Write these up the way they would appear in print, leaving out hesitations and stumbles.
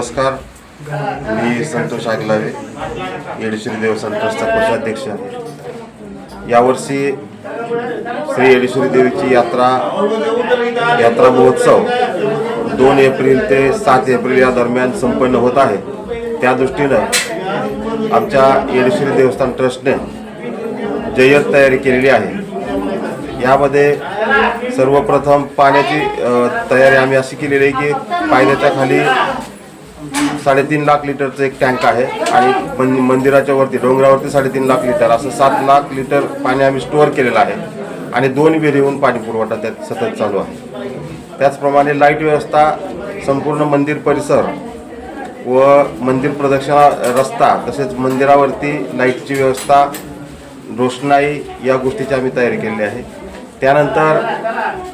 नमस्कार, मी संतोष आगलावे, येडेश्वरी देवस्थान ट्रस्टचा कोषाध्यक्ष. यावर्षी श्री येडेश्वरी देवीची यात्रा महोत्सव 2 एप्रिल ते 7 एप्रिल या दरम्यान संपन्न होत आहे. त्या दृष्टीनं आमच्या येडेश्वरी देवस्थान ट्रस्टने जय्यत तयारी केलेली आहे. यामध्ये सर्वप्रथम पाण्याची तयारी आम्ही अशी केलेली आहे की पायथ्याच्या खाली 3.5 लाख लिटरचं एक टँक आहे आणि मंदिराच्या वरती डोंगरावरती 3.5 लाख लिटर असं 7 लाख लिटर पाणी आम्ही स्टोअर केलेलं आहे आणि 2 विहिरीहून पाणी पुरवठा त्यात सतत चालू आहे. त्याचप्रमाणे लाईट व्यवस्था संपूर्ण मंदिर परिसर व मंदिर प्रदक्षिणा रस्ता तसेच मंदिरावरती लाईटची व्यवस्था, रोषणाई या गोष्टीची आम्ही तयारी केलेली आहे. त्यानंतर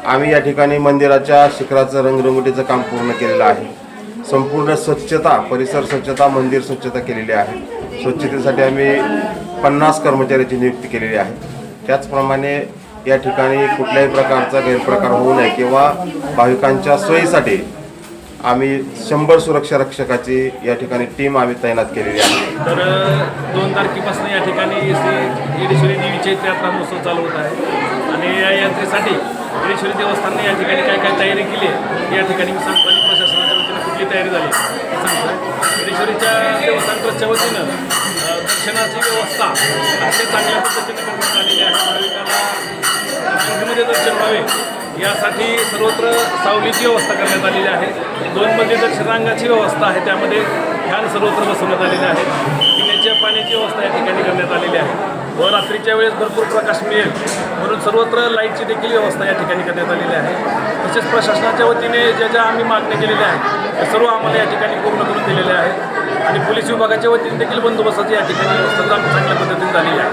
आम्ही या ठिकाणी मंदिराच्या शिखराचं रंगरंगोटीचं काम पूर्ण केलेलं आहे. संपूर्ण स्वच्छता, परिसर स्वच्छता, मंदिर स्वच्छता केलेली आहे. स्वच्छतेसाठी आम्ही 50 कर्मचाऱ्याची नियुक्ती केलेली आहे. त्याचप्रमाणे या ठिकाणी कुठल्याही प्रकारचा गैरप्रकार होऊ नये किंवा भाविकांच्या सोयीसाठी आम्ही 100 सुरक्षा रक्षकाची या ठिकाणी टीम आम्ही तैनात केलेली आहे. तर 2 तारखेपासून या ठिकाणी श्री येडेश्वरी देवीची यात्रा महोत्सव चालू होत आहे आणि या यात्रेसाठी येडेश्वरी देवस्थानने या ठिकाणी काय काय तयारी केली आहे या ठिकाणी मी सांगतो आणि प्रशासनाच्या वतीनं कुठली तयारी झाली हे सांगतो. येडेश्वरीच्या देवस्थान ट्रस्टच्या वतीनं दर्शनाची व्यवस्था अतिशय चांगल्या पद्धतीने करण्यात आलेली आहे. भाविकांना रांगेमध्ये दर्शन व्हावे यासाठी सर्वत्र सावलीची व्यवस्था करण्यात आलेली आहे. 2 मध्ये दर्शन रांगाची व्यवस्था आहे, त्यामध्ये फॅन सर्वत्र बसवण्यात आलेले आहे. पिण्याच्या पाण्याची व्यवस्था या ठिकाणी करण्यात आलेली आहे व रात्रीच्या वेळेस भरपूर प्रकाश मिळेल म्हणून सर्वत्र लाईटची देखील व्यवस्था या ठिकाणी करण्यात आलेली आहे. तसेच प्रशासनाच्या वतीने ज्या आम्ही मागण्या केलेल्या आहेत त्या सर्व आम्हाला या ठिकाणी पूर्ण करून दिलेल्या आहेत आणि पोलीस विभागाच्या वतीने देखील बंदोबस्ताची या ठिकाणी व्यवस्था चांगल्या पद्धतीने झालेली आहे.